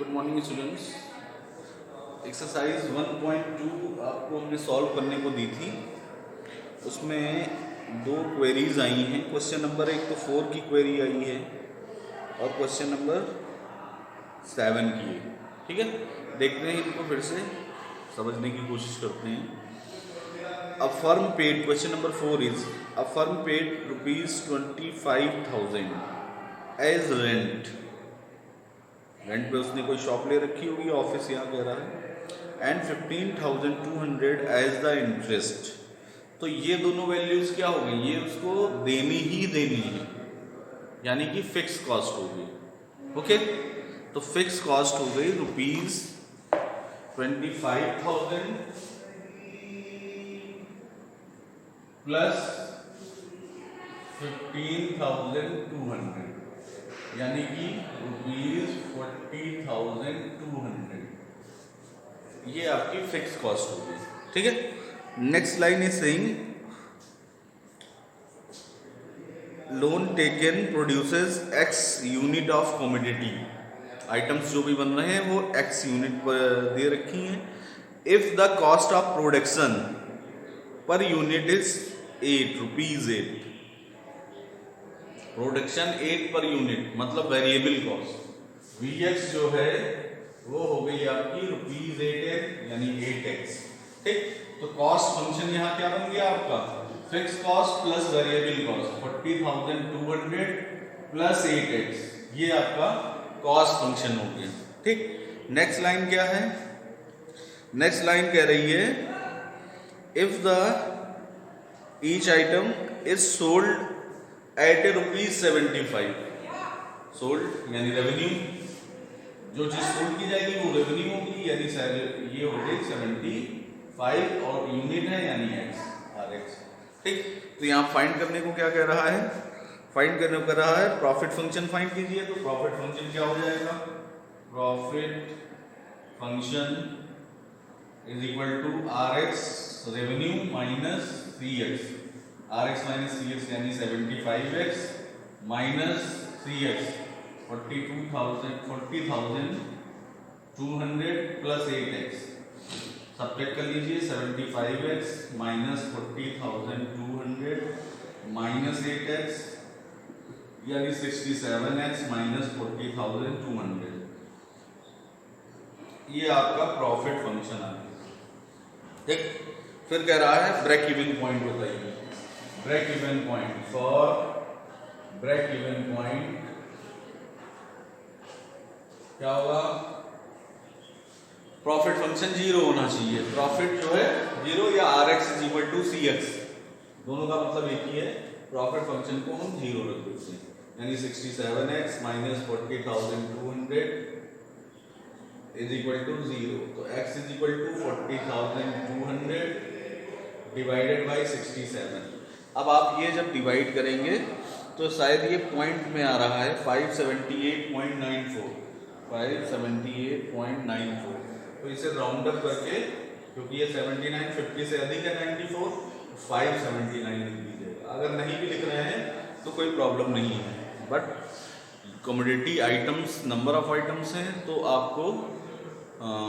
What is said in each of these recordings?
Good morning students. Exercise 1.2 आपको हमने solve करने को दी थी। उसमें दो क्वेरीज आई हैं। क्वेश्चन नंबर एक तो 4 की क्वेरी आई है और क्वेश्चन नंबर 7 की है। ठीक है, देखते हैं इनको, फिर से समझने की कोशिश करते हैं। A firm paid, question number 4 is a firm paid ₹25,000 as rent. Rent पे उसने कोई शॉप ले रखी होगी, ऑफिस यहाँ कह रहा है, एंड 15,200 एज द इंटरेस्ट। तो ये दोनों वैल्यूज क्या हो गई, ये उसको देनी ही देनी है, यानी कि फिक्स कॉस्ट हो गई। ओके, तो फिक्स कॉस्ट हो गई ₹25,000 प्लस 15,200, यानी कि ₹40,200। ये आपकी फिक्स कॉस्ट होगी। ठीक है, next line is saying loan taken produces X unit of commodity. Items जो भी बन रहे हैं वो X यूनिट पर दे रखी हैं। If the cost of production per unit is ₹8। Production 8 per unit मतलब वेरिएबल कॉस्ट VX जो है वो हो गई आपकी ₹8 यानी 8x। ठीक, तो कॉस्ट फंक्शन यहाँ क्या बन गया आपका, fix cost plus variable cost 40,200 plus 8x, ये आपका कॉस्ट फंक्शन हो गया। ठीक, नेक्स्ट लाइन क्या है, नेक्स्ट लाइन कह रही है if the each item is sold at ₹75। Sold यानी रेवेन्यू, जो चीज सोल्ड की जाएगी वो रेवेन्यू होगी, यानी ये हो गई 75 और यूनिट है यानी RX। ठीक, तो यहाँ फाइंड करने को क्या कह रहा है, फाइंड करने को कह रहा है प्रॉफिट फंक्शन फाइंड कीजिए। तो प्रॉफिट फंक्शन क्या हो जाएगा, profit function is equal to RX revenue minus 3x। RX minus 3x यानी 75x minus 3x 40,200 plus 8x। Subtract कर लीजिए, 75x माइनस 40,200 माइनस 8x यानी 67x माइनस 40,200। ये आपका प्रॉफिट फंक्शन आ गया। ठीक, फिर कह रहा है ब्रेक इवन पॉइंट बताइए। Break even point, for break even point क्या होगा, प्रॉफिट फंक्शन 0 होना चाहिए। प्रॉफिट जो है 0 या RX is equal to CX, दोनों का मतलब एक ही है। प्रॉफिट फंक्शन को हम 0 रख देते हैं, यानी 67x minus 40,200 is equal to 0। तो x is equal to 40,200 divided by 67। अब आप ये जब डिवाइड करेंगे तो शायद ये पॉइंट में आ रहा है 578.94, 578.94। तो इसे राउंड अप करके, क्योंकि ये 79 50 से अधिक है 94, 579 लिख दीजिएगा। अगर नहीं भी लिख रहे हैं तो कोई प्रॉब्लम नहीं है, but commodity items number of items हैं तो आपको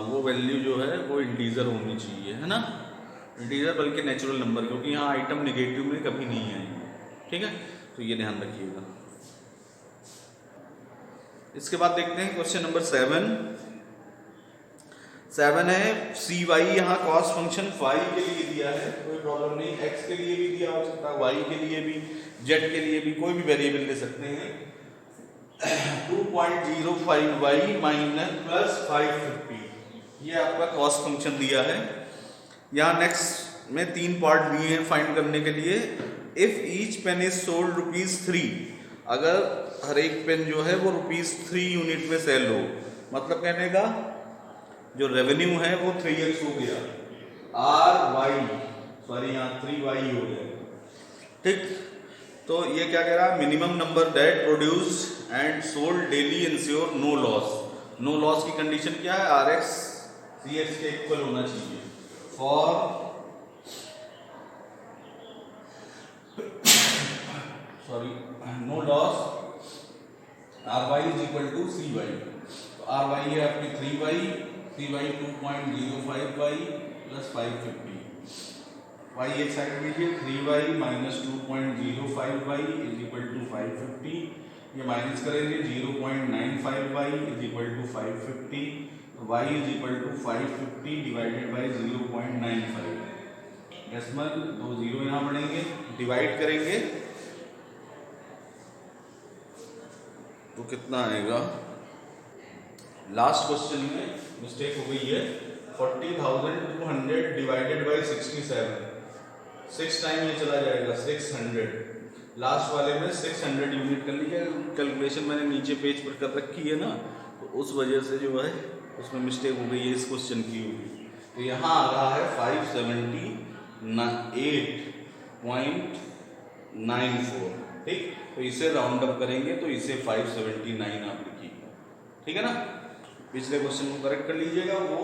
वो वैल्यू जो है वो इंटीजर होनी चाहिए, है ना, इंटीजर बल्कि नेचुरल नंबर, क्योंकि यहाँ आइटम नेगेटिव में कभी नहीं आएंगे। ठीक है, तो ये ध्यान रखिएगा। इसके बाद देखते हैं क्वेश्चन नंबर 7 है CY। यहाँ कॉस्ट फंक्शन फाई के लिए दिया है, कोई प्रॉब्लम नहीं, X के लिए भी दिया हो सकता है, Y के लिए भी, Z के लिए भी, कोई भी वेरिएबल ले सकते हैं। 2.05y माइनस प्लस 550, ये आपका कॉस्ट फंक्शन दिया है। यहाँ नेक्स्ट में 3 पार्ट दिए हैं फाइंड करने के लिए। If each pen is sold ₹3, अगर हर एक पेन जो है वो ₹3 यूनिट में सेल हो, मतलब कहने का जो रेवेन्यू है वो 3x हो गया, यहाँ 3y हो गया। ठीक, तो ये क्या कह रहा है, minimum number that produced and sold daily ensure no loss. No loss की कंडीशन क्या है, RX CX के इक्वल होना चाहिए। For no loss RY is equal to CY। तो आर वाई है आपकी 3y, 3y 2.05y plus 550, y एक साइड लीजिए, 3y minus 2.05y is equal to 550, ये माइनस करेंगे 0.95y is equal to 550, y is equal to 550 divided by 0.95, decimal 2 zero यहाँ बढ़ेंगे, divide करेंगे तो कितना आएगा। लास्ट क्वेश्चन में मिस्टेक हो गई है, 40,200 डिवाइडेड बाई 67, 6 टाइम ये चला जाएगा 600, लास्ट वाले में 600 यूनिट कर लीजिए, कैलकुलेशन मैंने नीचे पेज पर कर रखी है ना, तो उस वजह से जो है उसमें मिस्टेक हो गई है, इस क्वेश्चन की होगी। तो यहाँ आ रहा है 578.94, ठीक। तो इसे राउंड अप करेंगे तो इसे 579 आप लिखिएगा, ठीक है ना। पिछले क्वेश्चन को करेक्ट कर लीजिएगा, वो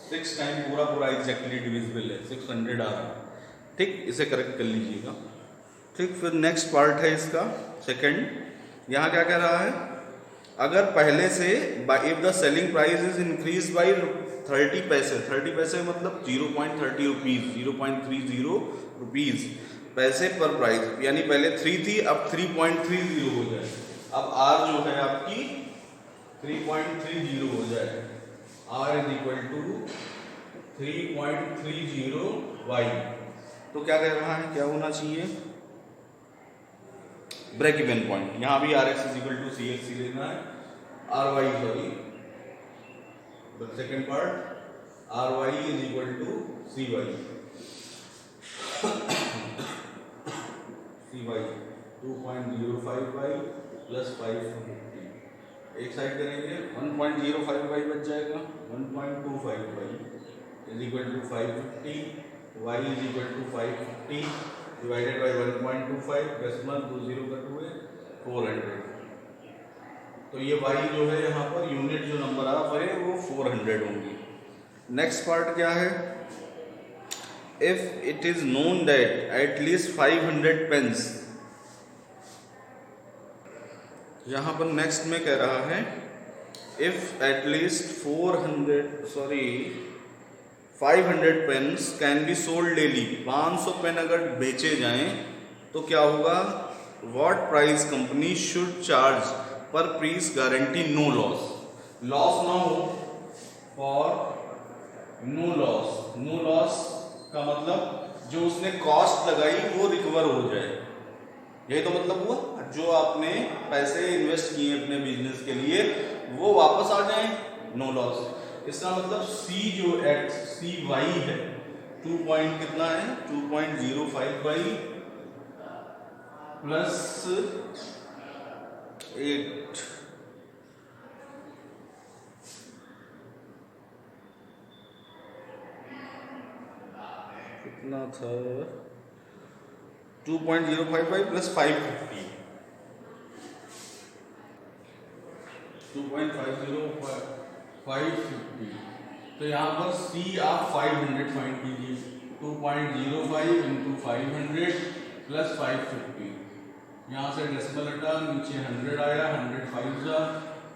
6 टाइम पूरा एग्जैक्टली डिविजिबल है, 600 आ रहा है, ठीक। इसे करेक्ट कर लीजिएगा, ठीक। फिर नेक्स्ट पार्ट है इसका सेकंड, यहाँ क्या कह रहा है, अगर पहले से if the selling price is increase by 30 पैसे, 30 पैसे मतलब 0.30 रुपीज, 0.30 रुपीज पैसे पर प्राइस, यानी पहले 3 थी अब 3.30 हो जाए, अब आर जो है आपकी 3.30 हो जाए, are is equal to 3.30y। तो क्या कह रहा है, क्या होना चाहिए, ब्रेक इवन पॉइंट, यहां भी R X is equal to C X लेना है, R Y sorry second part, R Y is equal to C Y, C Y 2.05y plus 550, एक साइड करेंगे 1.05y बच जाएगा, 1.25y is equal to 550, y is equal to 550 divided by 1.25, decimal 2 zero cut हुए 400। तो ये y जो है यहाँ पर यूनिट जो नंबर आ रहा है वो 400 होंगी। नेक्स्ट पार्ट क्या है, if it is known that at least 500 pens, यहाँ पर नेक्स्ट में कह रहा है if at least 500 pens can be sold daily, 500 pen अगर बेचे जाएं तो क्या होगा, what price company should charge per piece guarantee no loss, loss ना हो for no loss, no loss का मतलब जो उसने कॉस्ट लगाई वो रिकवर हो जाए, यही तो मतलब हुआ, जो आपने पैसे इन्वेस्ट किए अपने बिजनेस के लिए वो वापस आ जाए, नो लॉस। इसका मतलब सी जो एक्स सी वाई है 2 पॉइंट कितना है 2.05y प्लस 8 कितना था 2.05y प्लस 550 2.550 तो यहाँ पर C आप 500 फाइंड कीजिए, 2.05 इंटू 500 प्लस 550, यहाँ से डेसिमल हटा नीचे 100 आया, 100 5 जा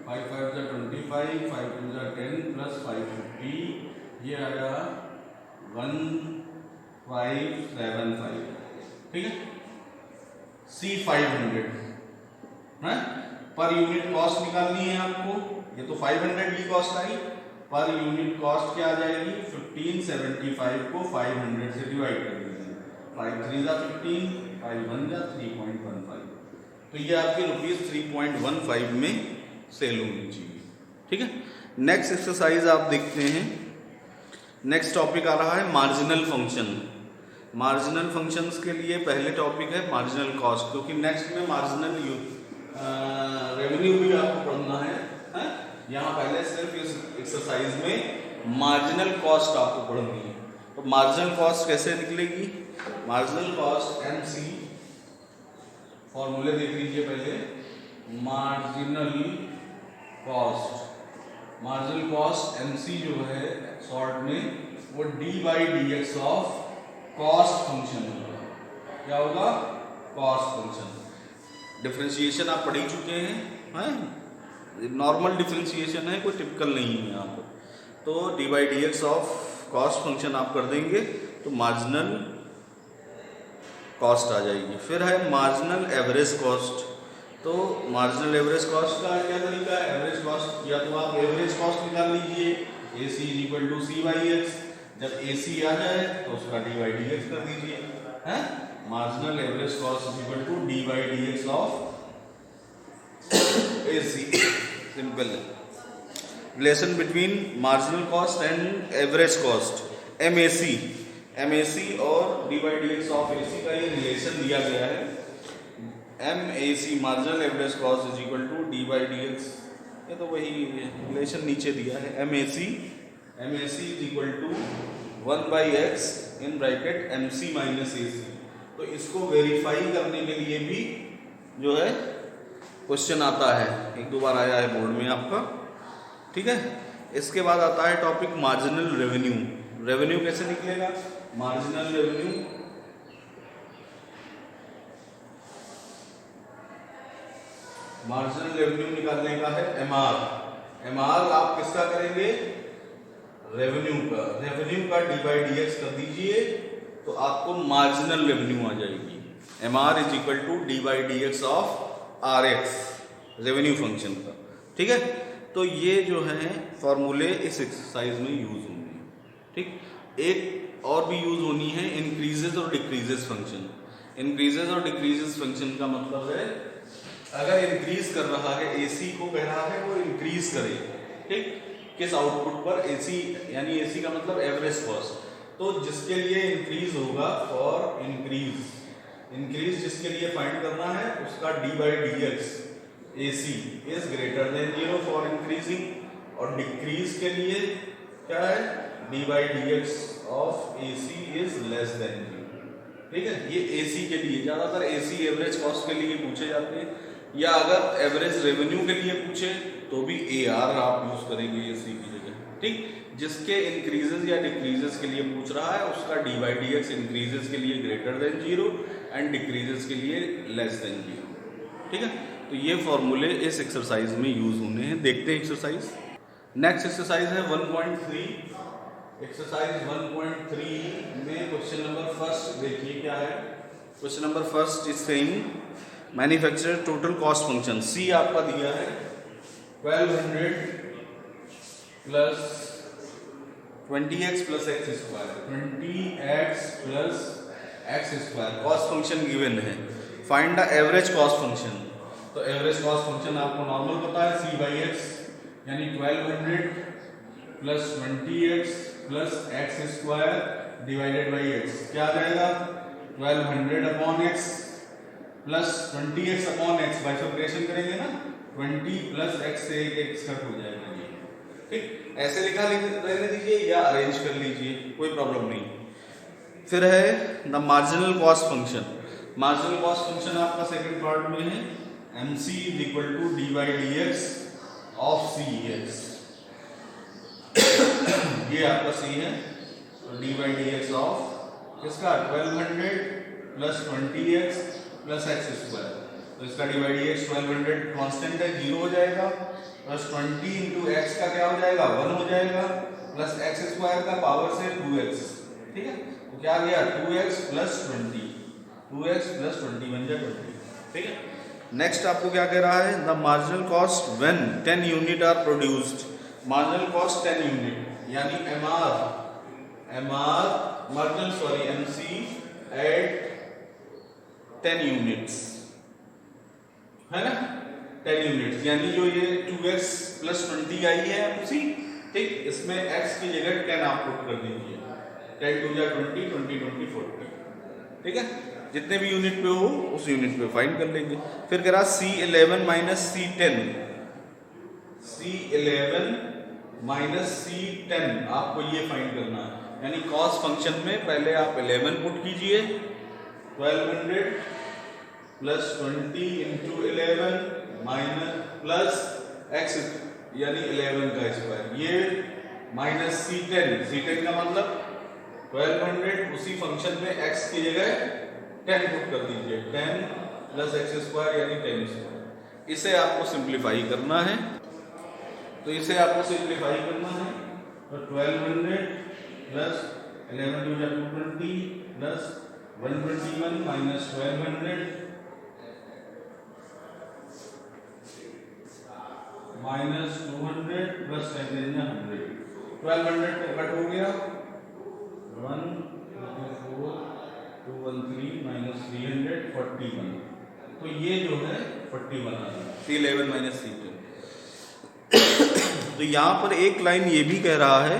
5 5 जा 25, 5 2 जा 10 प्लस 550 ये आया 1575, ठीक है। C 500 है, पर यूनिट कॉस्ट निकालनी है आपको, ये तो 500 की कॉस्ट आई, पर यूनिट कॉस्ट क्या आ जाएगी 1575 को 500 से डिवाइड कर दीजिए, 5 3 जा 15, 5 1 जा 3.15, तो ये आपके ₹3.15 में सेल होनी चाहिए, ठीक है। नेक्स्ट एक्सरसाइज आप देखते हैं, नेक्स्ट टॉपिक आ रहा है मार्जिनल फंक्शन। मार्जिनल फंक्शंस के लिए पहले टॉपिक है मार्जिनल कॉस्ट, क्योंकि नेक्स्ट में मार्जिनल रेवेन्यू भी आपको पढ़ना है? यहाँ पहले सिर्फ इस एक्सरसाइज में मार्जिनल कॉस्ट आपको पढ़नी है। तो मार्जिनल कॉस्ट कैसे निकलेगी, मार्जिनल कॉस्ट MC, फॉर्मूले देख लीजिए पहले, मार्जिनल कॉस्ट MC जो है शॉर्ट में वो d/dx ऑफ कॉस्ट फंक्शन होगा, क्या होगा कॉस्ट फंक्शन। डिफरेंशिएशन आप पढ़ ही चुके हैं, नॉर्मल डिफरेंशिएशन है, कोई टिपिकल नहीं है यहाँ पर। तो D by D X of cost function आप कर देंगे तो मार्जिनल कॉस्ट आ जाएगी। फिर है मार्जिनल एवरेज कॉस्ट। तो मार्जिनल एवरेज कॉस्ट का क्या तरीका है? एवरेज कॉस्ट या तो आप एवरेज कॉस्ट निकाल लीजिए, A C is equal to C by X. जब ए सी आ जाए तो उसका डी बाई डी एक्स कर दीजिए, है marginal average cost is equal to D by D X of A C. Simple है। Relation between marginal cost and average cost, M A C और D by D X of A C का ये relation दिया गया है। M A C marginal average cost is equal to D by D X, ये तो वही relation नीचे दिया है। M A C is equal to 1 by X in bracket M C minus A C. तो इसको वेरीफाई करने के लिए भी जो है क्वेश्चन आता है, एक दो बार आया है बोर्ड में आपका, ठीक है। इसके बाद आता है टॉपिक मार्जिनल रेवेन्यू। रेवेन्यू कैसे निकलेगा? मार्जिनल रेवेन्यू निकालने का है एम आर आप किसका करेंगे? रेवेन्यू का डी बाई डी एक्स कर दीजिए तो आपको मार्जिनल रेवेन्यू आ जाएगी। M R is equal to D by D X of R X, revenue function का, ठीक है। तो ये जो है फॉर्मूले इस एक्सरसाइज में यूज होंगे, ठीक। एक और भी यूज होनी है इंक्रीजेस और डिक्रीजेस फंक्शन। इंक्रीजेस और डिक्रीजेस फंक्शन का मतलब है अगर इंक्रीज कर रहा है, एसी को कह रहा है वो इंक्रीज करे, ठीक, किस आउटपुट पर? एसी, यानी एसी का मतलब एवरेज कॉस्ट। तो जिसके लिए इंक्रीज होगा फॉर इंक्रीज जिसके लिए फाइंड करना है उसका D by D X A C is greater than 0 for increasing, और डिक्रीज के लिए क्या है? D by D X of A C is less than 0, ठीक है। ये ए सी के लिए, ज्यादातर ए सी एवरेज कॉस्ट के लिए पूछे जाते हैं, या अगर एवरेज रेवेन्यू के लिए पूछे तो भी ए आर आप यूज करेंगे ए सी की जगह, ठीक। जिसके इंक्रीजेस या डिक्रीजेस के लिए पूछ रहा है उसका D by D x increases के लिए ग्रेटर देन 0 एंड डिक्रीजेस के लिए लेस देन 0, ठीक है। तो ये फॉर्मूले इस एक्सरसाइज में यूज होने हैं। देखते हैं एक्सरसाइज। नेक्स्ट एक्सरसाइज है 1.3। एक्सरसाइज 1.3 में क्वेश्चन नंबर फर्स्ट देखिए क्या है। Question number first is saying manufacturer total cost function C आपका दिया है 1200 plus 20x plus X square, 20x plus X square cost function given है। Find the average cost function. तो average cost function आपको normal पता है C by X, यानी 1200 plus 20x plus X square divided by X, क्या आ जाएगा? 1200 upon X plus 20x upon X, bifurcation करेंगे ना, 20 प्लस एक्स से एक एक्स कट हो जाएगा ये, ठीक। ऐसे लिखा रहने दीजिए या अरेंज कर लीजिए, कोई प्रॉब्लम नहीं। फिर है the marginal cost function. Marginal cost function आपका सेकंड पार्ट में है M C is equal to D by D X of C X. ये आपका सी है, तो D by D X of किसका? 1200 plus 20x plus X square. तो इसका D by D X 1200 constant है, 0 हो जाएगा, प्लस 20 इंटू एक्स का क्या हो जाएगा? 1 हो जाएगा, प्लस एक्स स्क्वायर का पावर से 2x, ठीक है। तो क्या आ गया? 2x प्लस 20, 2x प्लस 20 बन जाए 20, ठीक है। नेक्स्ट आपको क्या कह रहा है? The marginal cost when 10 unit are produced. Marginal cost 10 unit, यानी MC at 10 यूनिट्स, है ना, 10 यूनिट्स, यानी जो ये 2x प्लस 20 आई है MC, ठीक, इसमें x की जगह 10 आप पुट कर दीजिए, 10 टू जा 20, 20 20 40, ठीक है। जितने भी यूनिट पे हो उस यूनिट पे फाइंड कर लेंगे। फिर कह रहा C11 minus C10, C11 minus C10 आपको ये फाइंड करना है, यानी कॉस्ट फंक्शन में पहले आप 11 पुट कीजिए, 1200 plus 20 into 11 minus plus x यानी 11 का स्क्वायर, ये माइनस C10 का मतलब 1200, उसी फंक्शन में x की जगह 10 पुट कर दीजिए, 10 प्लस एक्स स्क्वायर यानी 10 स्क्वायर। इसे आपको सिंप्लीफाई करना है। तो इसे आपको सिंप्लीफाई करना है। तो 1200 plus 11 two 220 plus 121 minus 1200 minus 200 plus 100। 1200 तो कट हो गया 1 4 213 माइनस 300 41। तो ये जो है 41 आ गया C11 माइनस C10। तो यहाँ पर एक लाइन ये भी कह रहा है,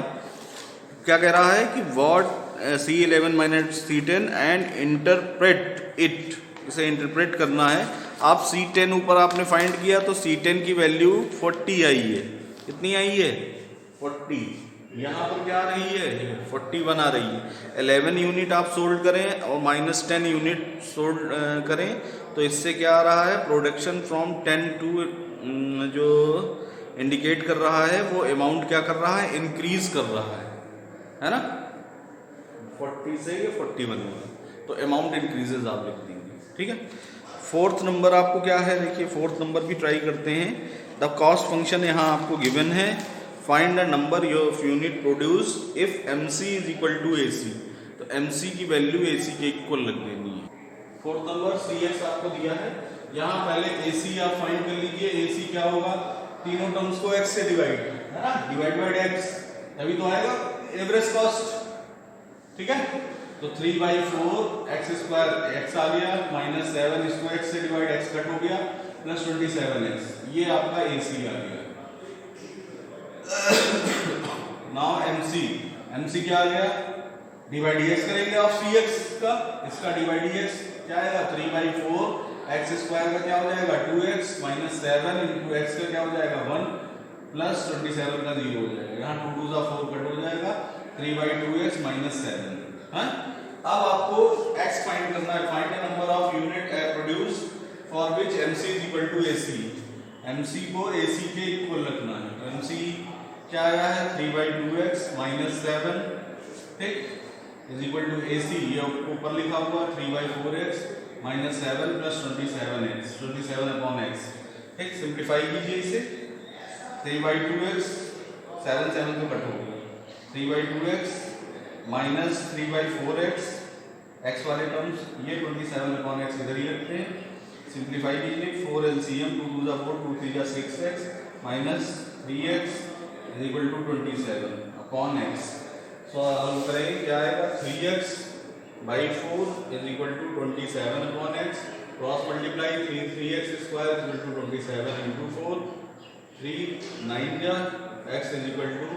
क्या कह रहा है कि what C11 minus C10 and interpret it, इसे इंटरप्रेट करना है। आप C10 ऊपर आपने फाइंड किया तो C10 की वैल्यू 40 आई है। कितनी आई है? 40। यहाँ पर क्या आ रही है? 41 आ रही है। 11 यूनिट आप सोल्ड करें और माइनस 10 यूनिट सोल्ड करें तो इससे क्या आ रहा है? प्रोडक्शन फ्रॉम 10 टू जो इंडिकेट कर रहा है वो अमाउंट क्या कर रहा है? इंक्रीज कर रहा है ना। 40 से ये 41 होगा तो अमाउंट इंक्रीजेज आप लिख देंगे। ठीक है। फोर्थ नंबर आपको क्या है? देखिए फोर्थ नंबर भी ट्राई करते हैं। द कॉस्ट फंक्शन यहाँ आपको गिवन है। Find the number of unit produce if MC is equal to AC। तो MC की वैल्यू AC के इक्वल लग देनी है। फोर्थ नंबर CS आपको दिया है। यहाँ पहले AC आप फाइंड कर लीजिए। AC क्या होगा? तीनों टर्म्स को x से डिवाइड, है ना, डिवाइड बाय x, तभी तो आएगा एवरेज कॉस्ट। ठीक है। तो 3/4 x स्क्वायर x आ गया माइनस 7 इसको x से डिवाइड x कट हो गया प्लस 27x, ये आपका AC आ गया। नाउ MC क्या आ गया? डिवाइड dx करेंगे ऑफ CX का, इसका डिवाइड dx क्या आएगा? 3/4 x स्क्वायर का क्या हो जाएगा? 2x माइनस 7 इंटू x का क्या हो जाएगा? 1 प्लस 27 का 0 हो जाएगा। यहाँ 2 2 4 कट हो जाएगा 3/2x माइनस 7। हाँ? अब आपको x फाइंड करना है। Find the number of unit produce for which MC is equal to AC। MC को AC के इक्वल रखना है। तो MC क्या आया है? 3/2x माइनस 7, ठीक, इज इक्वल टू AC, ये ऊपर लिखा हुआ 3/4x minus 7 plus 27x, 27 upon x। ठीक, सिंप्लीफाई कीजिए इसे। 3/2x 7 7 तो कट हो गया 3/2x माइनस 3/4x, x वाले टर्म्स ये 27 अपॉन x इधर ही रखते हैं। सिंप्लीफाई कीजिए 4 LCM 2 2 4 2 3 6x minus 3x is equal to 27 upon x। Solve करेंगे क्या आएगा? 3x/4 is equal to 27 upon x। Cross multiply 3x square is equal to 27 into 4 3 9 जा x is equal to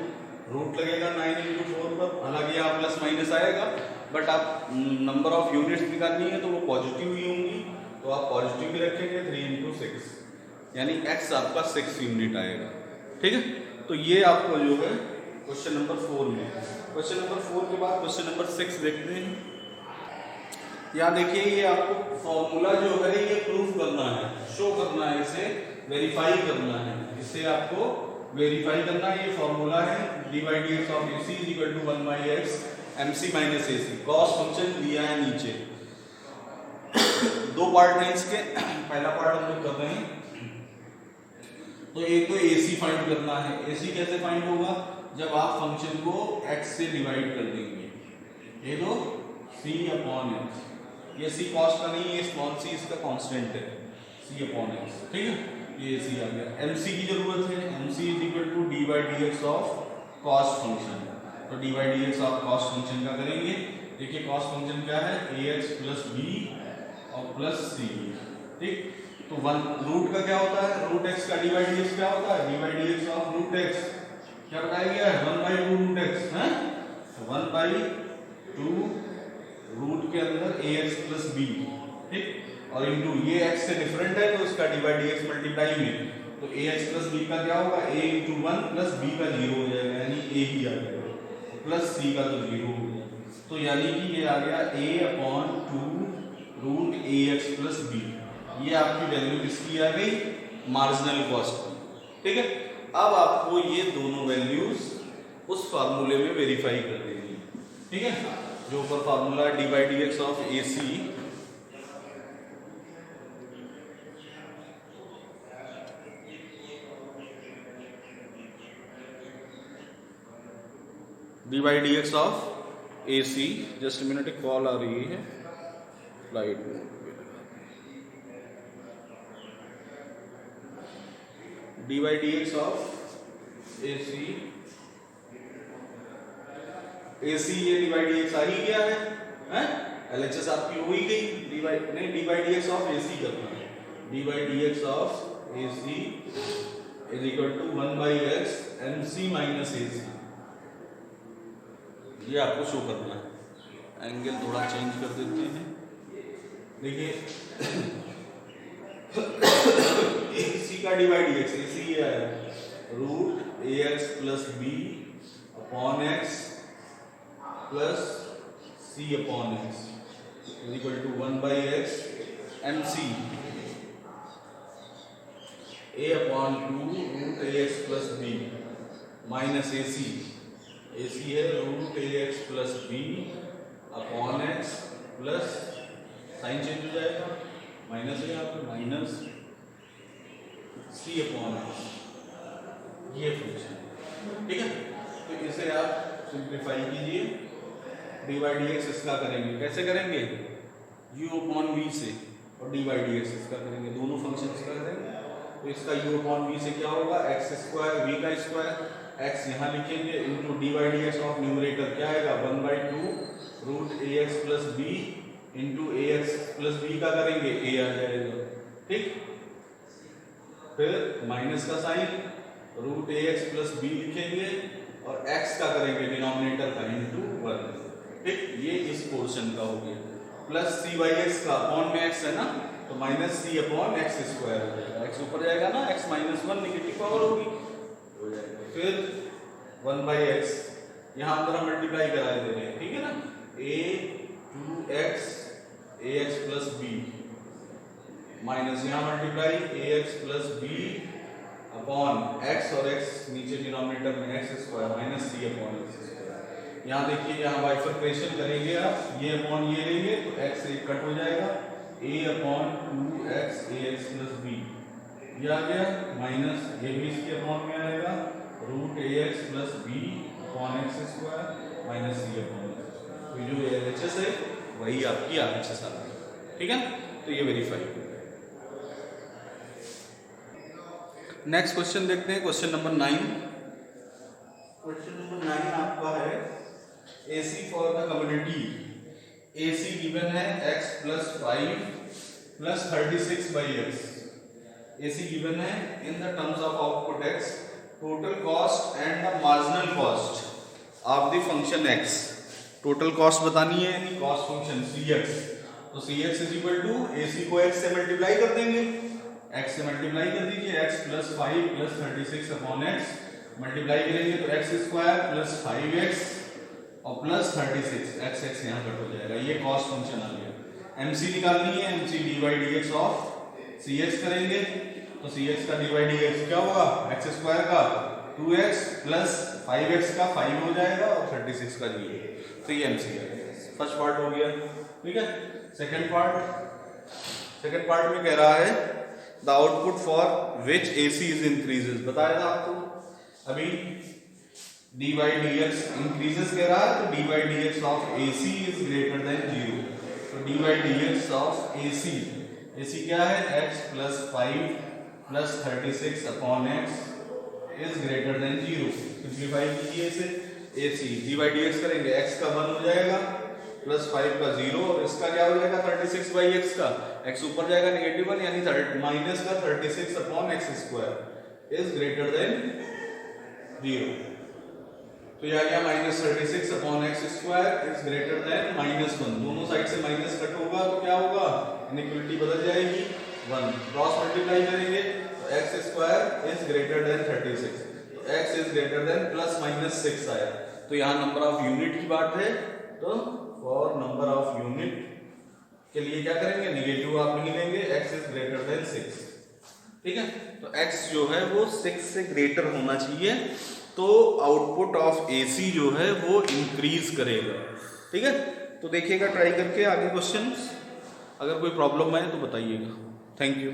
root लगेगा 9 into 4 पर। हालांकि यहाँ plus minus आएगा but आप नंबर ऑफ यूनिट्स निकालनी है तो वो पॉजिटिव ही होंगी, तो आप पॉजिटिव भी रखेंगे 3 इंटू 6 यानी x आपका 6 यूनिट आएगा। ठीक है। तो ये आपको जो है क्वेश्चन नंबर 4 में। क्वेश्चन नंबर 4 के बाद क्वेश्चन नंबर 6 देखते हैं। यहाँ देखिए ये आपको फॉर्मूला जो है ये प्रूफ करना है, शो करना है, इसे वेरीफाई करना है। इसे आपको वेरीफाई करना है। ये फॉर्मूला है dx of AC is equal to 1/x MC minus AC। Cost function दिया है नीचे। दो पार्ट हैं इसके। पहला पार्ट हम लोग कर रहे हैं। तो एक तो AC फाइंड करना है। AC कैसे फाइंड होगा? जब आप फंक्शन को x से डिवाइड कर देंगे। ये दो C अपॉन x, ये C कॉस्ट का नहीं है, स्मॉल c इसका कांस्टेंट है, C अपॉन x। ठीक है। ये AC आ गया। MC की जरूरत है। MC is equal to d/dx of cost function. तो d/dx ऑफ कॉस्ट फंक्शन का करेंगे। देखिए कॉस्ट फंक्शन क्या है? ax प्लस b और प्लस c। ठीक। तो वन रूट का क्या होता है? रूट x का d/dx क्या होता है? d/dx ऑफ रूट x क्या बताया गया है? 1/2 रूट x है। 1/2 रूट के अंदर ax प्लस b। ठीक। और इंटू ये x से डिफरेंट है तो इसका d/dx मल्टीप्लाई में, तो ax प्लस b का क्या होगा? a इंटू 1 प्लस b का 0 हो जाएगा यानी a ही आ जाएगा, प्लस c का तो 0 हो जाएगा। तो यानी कि ये आ गया a upon 2 root ax plus b। ये आपकी वैल्यू किसकी आ गई? मार्जिनल कॉस्ट की। ठीक है। अब आपको ये दोनों वैल्यूज उस फार्मूले में वेरीफाई कर देनी है। ठीक है। जो ऊपर formula d/dx of AC D by D X of A C, just minute एक कॉल आ रही है, फ्लाइट मोड पे लगाते हैं। D by D X of A C, A C ये डी बाई डी एक्स आ ही गया है, एलएचएस आपकी हो ही गई, डी बाई नहीं D by D X of A C करना है, D by D X of A C is equal to 1 by X M C minus A C, ये आपको शो करना है। एंगल थोड़ा चेंज कर देते हैं, देखिए ए सी का D by D X, A C ये आया root A X plus B upon X plus C upon X is equal to 1 by X M C A upon 2 root A X plus B minus A C है root A X plus B upon X plus sign change हो जाएगा, minus है यहाँ पे minus C upon X, ये function, ठीक है। तो इसे आप सिंप्लीफाई कीजिए, डी बाई डी एक्स इसका करेंगे, कैसे करेंगे, यू अपॉन वी से, और डी बाई डी एक्स इसका करेंगे, दोनों फंक्शन इसका करेंगे। तो इसका u अपॉन वी से क्या होगा, एक्स स्क्वायर वी का स्क्वायर, एक्स यहाँ लिखेंगे into D by D X of numerator क्या आएगा 1 by 2 root A X plus B into A X plus B का करेंगे ए आ जाएगा, ठीक। फिर माइनस का sign root A X plus B लिखेंगे और एक्स का करेंगे डिनोमिनेटर का इंटू 1, ठीक। ये इस पोर्शन का हो गया, प्लस सी बाई एक्स का अपॉन में एक्स है ना, तो minus C upon X square हो जाएगा, एक्स ऊपर जाएगा ना, एक्स माइनस 1 नेगेटिव पावर होगी, हो जाएगा। फिर 1 बाई एक्स यहाँ अंदर हम मल्टीप्लाई करा दे रहे हैं, ठीक है ना, A 2x plus B minus यहाँ multiply A X plus B upon X, और एक्स नीचे डिनोमिनेटर में X square minus C upon X square. यहाँ देखिए यहाँ बाइफर्केशन करेंगे आप, ये अपॉन ये लेंगे तो एक्स एक कट हो जाएगा, a upon 2x ax plus B, ये आ गया माइनस ये भी इसके अपॉन में आएगा root ax plus B upon X square minus C upon X square. तो जो एलएचएस है वही आपकी आरएचएस आ रही है, ठीक है। तो ये वेरीफाई हो गया। नेक्स्ट क्वेश्चन देखते हैं, क्वेश्चन नंबर 9। क्वेश्चन नंबर 9 आपका है AC for the community, AC given है x plus 5 plus 36 by X, AC given है in the terms of output x, total cost and the marginal cost of the function x, total cost बतानी है यानी cost function cx, तो cx is equal to AC को x से multiply कर देंगे, x से मल्टीप्लाई कर दीजिए, x plus 5 plus 36 upon x multiply करेंगे तो x स्क्वायर प्लस 5x और प्लस 36 x x यहाँ कट हो जाएगा, ये कॉस्ट फंक्शन आ गया। MC निकालनी है, MC D by D X of CX करेंगे तो CX का डी बाई डी एक्स क्या होगा, x स्क्वायर का 2x प्लस 5x का 5 हो जाएगा और 36 का 0, तो ये MC है। फर्स्ट पार्ट हो गया, ठीक है। सेकंड पार्ट में कह रहा है the output for which AC is increases, बताया था आपको अभी D by D x increases कह रहा है, तो D by D X of AC is greater than 0, तो D by D X of AC क्या है, x plus 5 plus 36 upon x is greater than 0। Simplify कीजिए इसे, AC D by D x करेंगे, x का 1 हो जाएगा प्लस 5 का 0 और इसका क्या हो जाएगा 36 बाई एक्स का, x ऊपर जाएगा नेगेटिव 1 यानी माइनस का 36 upon X square is greater than 0, तो यह आ गया minus 36 upon X square is greater then -1, दोनों साइड से माइनस कट होगा तो क्या होगा, इनइक्वालिटी बदल जाएगी 1, क्रॉस मल्टीप्लाई करेंगे तो x square is greater then 36, तो x is greater then plus minus 6 आया, तो यहाँ नंबर ऑफ यूनिट की बात है, तो फॉर नंबर ऑफ यूनिट के लिए क्या करेंगे, निगेटिव आप नहीं लेंगे, x इज ग्रेटर देन 6, ठीक है। तो x जो है वो 6 से ग्रेटर होना चाहिए, तो आउटपुट ऑफ AC जो है वो इंक्रीज करेगा, ठीक है। तो देखिएगा ट्राई करके आगे क्वेश्चंस, अगर कोई प्रॉब्लम आए तो बताइएगा। Thank you.